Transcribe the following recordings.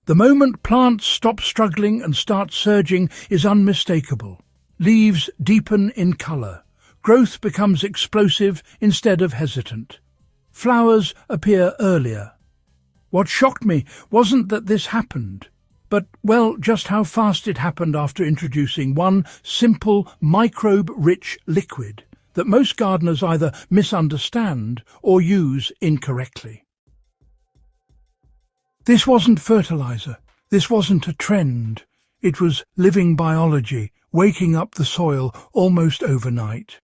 The moment plants stop struggling and start surging is unmistakable. Leaves deepen in colour. Growth becomes explosive instead of hesitant. Flowers appear earlier. What shocked me wasn't that this happened, but, well, just how fast it happened after introducing one simple microbe-rich liquid that most gardeners either misunderstand or use incorrectly. This wasn't fertilizer. This wasn't a trend. It was living biology, waking up the soil almost overnight.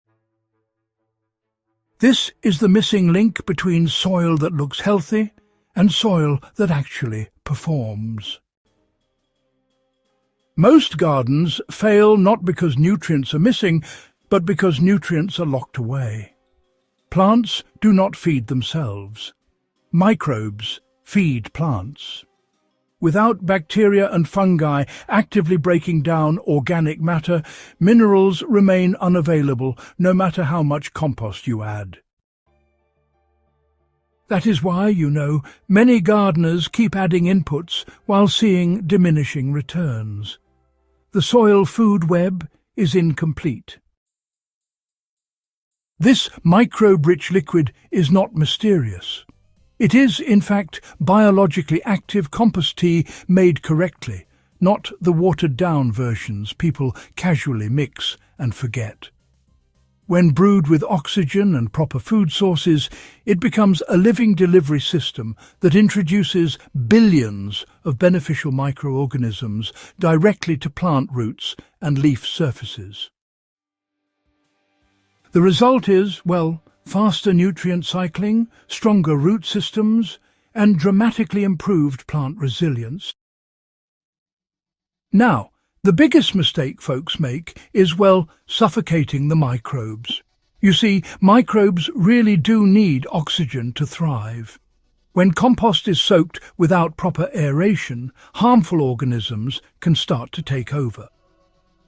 This is the missing link between soil that looks healthy and soil that actually performs. Most gardens fail not because nutrients are missing, but because nutrients are locked away. Plants do not feed themselves. Microbes feed plants. Without bacteria and fungi actively breaking down organic matter, minerals remain unavailable no matter how much compost you add. That is why, many gardeners keep adding inputs while seeing diminishing returns. The soil food web is incomplete. This microbe-rich liquid is not mysterious. It is, in fact, biologically active compost tea made correctly, not the watered-down versions people casually mix and forget. When brewed with oxygen and proper food sources, it becomes a living delivery system that introduces billions of beneficial microorganisms directly to plant roots and leaf surfaces. The result is, faster nutrient cycling, stronger root systems, and dramatically improved plant resilience. Now, the biggest mistake folks make is, suffocating the microbes. You see, microbes really do need oxygen to thrive. When compost is soaked without proper aeration, harmful organisms can start to take over.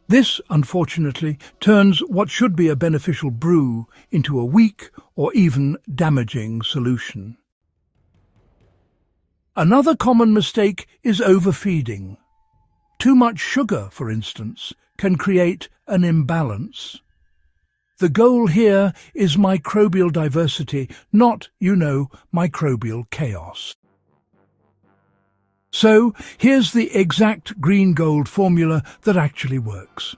This, unfortunately, turns what should be a beneficial brew into a weak or even damaging solution. Another common mistake is overfeeding. Too much sugar, for instance, can create an imbalance. The goal here is microbial diversity, not, microbial chaos. So, here's the exact green-gold formula that actually works.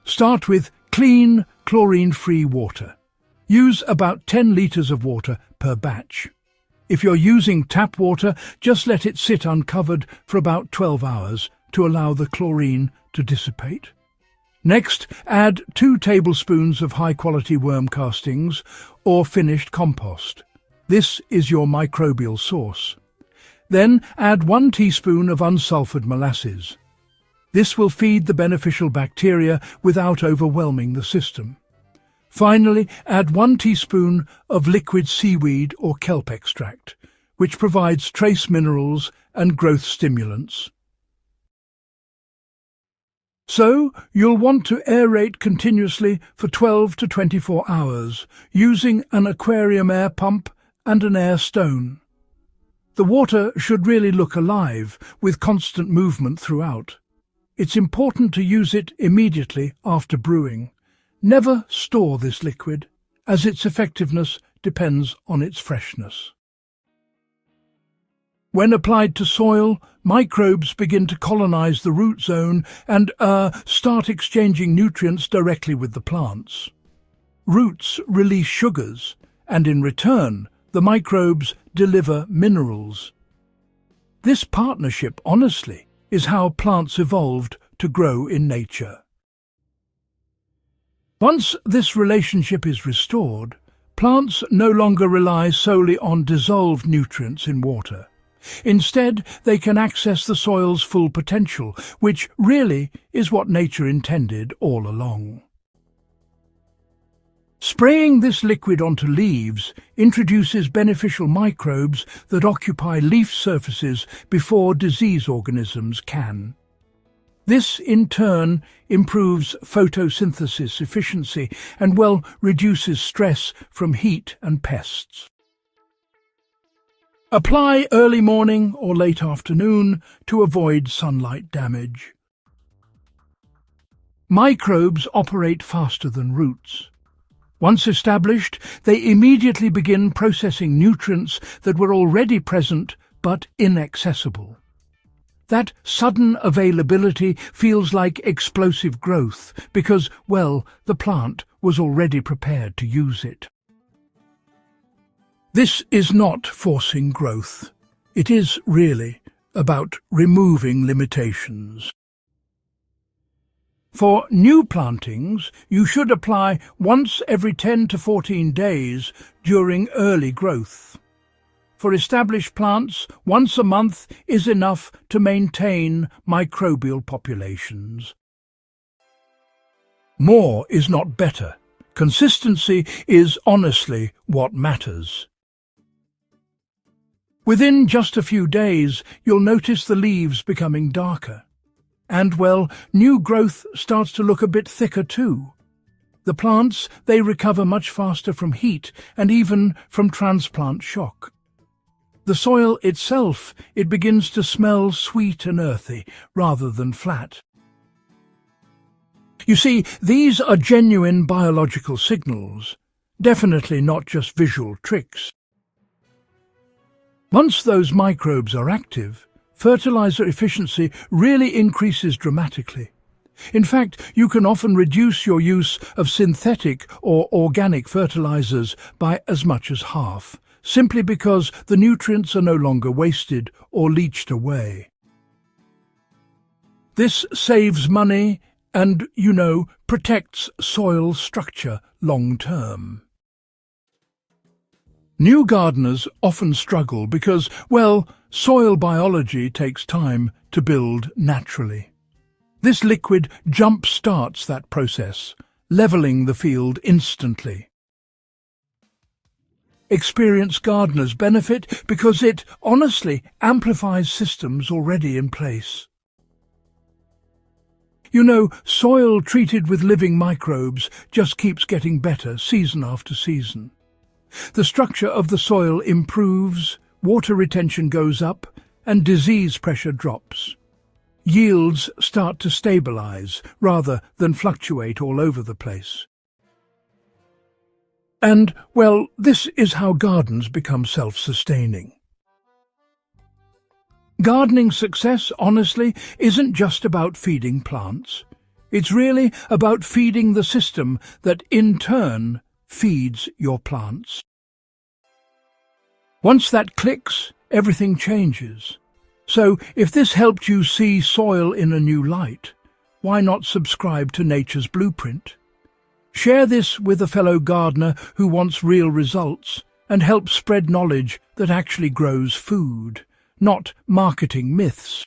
Start with clean, chlorine-free water. Use about 10 litres of water per batch. If you're using tap water, just let it sit uncovered for about 12 hours to allow the chlorine to dissipate. Next, add 2 tablespoons of high-quality worm castings or finished compost. This is your microbial source. Then add 1 teaspoon of unsulfured molasses. This will feed the beneficial bacteria without overwhelming the system. Finally, add 1 teaspoon of liquid seaweed or kelp extract, which provides trace minerals and growth stimulants. So, you'll want to aerate continuously for 12 to 24 hours, using an aquarium air pump and an air stone. The water should really look alive, with constant movement throughout. It's important to use it immediately after brewing. Never store this liquid, as its effectiveness depends on its freshness. When applied to soil, microbes begin to colonize the root zone and start exchanging nutrients directly with the plants. Roots release sugars, and in return, the microbes deliver minerals. This partnership, honestly, is how plants evolved to grow in nature. Once this relationship is restored, plants no longer rely solely on dissolved nutrients in water. Instead, they can access the soil's full potential, which really is what nature intended all along. Spraying this liquid onto leaves introduces beneficial microbes that occupy leaf surfaces before disease organisms can. This, in turn, improves photosynthesis efficiency and, reduces stress from heat and pests. Apply early morning or late afternoon to avoid sunlight damage. Microbes operate faster than roots. Once established, they immediately begin processing nutrients that were already present but inaccessible. That sudden availability feels like explosive growth because, well, the plant was already prepared to use it. This is not forcing growth. It is really about removing limitations. For new plantings, you should apply once every 10 to 14 days during early growth. For established plants, once a month is enough to maintain microbial populations. More is not better. Consistency is honestly what matters. Within just a few days, you'll notice the leaves becoming darker. And, well, new growth starts to look a bit thicker too. The plants, they recover much faster from heat and even from transplant shock. The soil itself, it begins to smell sweet and earthy rather than flat. You see, these are genuine biological signals, definitely not just visual tricks. Once those microbes are active, fertilizer efficiency really increases dramatically. In fact, you can often reduce your use of synthetic or organic fertilizers by as much as half, simply because the nutrients are no longer wasted or leached away. This saves money and, protects soil structure long-term. New gardeners often struggle because, well, soil biology takes time to build naturally. This liquid jump-starts that process, leveling the field instantly. Experienced gardeners benefit because it, honestly, amplifies systems already in place. Soil treated with living microbes just keeps getting better season after season. The structure of the soil improves, water retention goes up, and disease pressure drops. Yields start to stabilize rather than fluctuate all over the place. And, well, this is how gardens become self-sustaining. Gardening success, honestly, isn't just about feeding plants. It's really about feeding the system that, in turn, feeds your plants. Once that clicks, everything changes. So, if this helped you see soil in a new light, why not subscribe to Nature's Blueprint? Share this with a fellow gardener who wants real results and help spread knowledge that actually grows food, not marketing myths.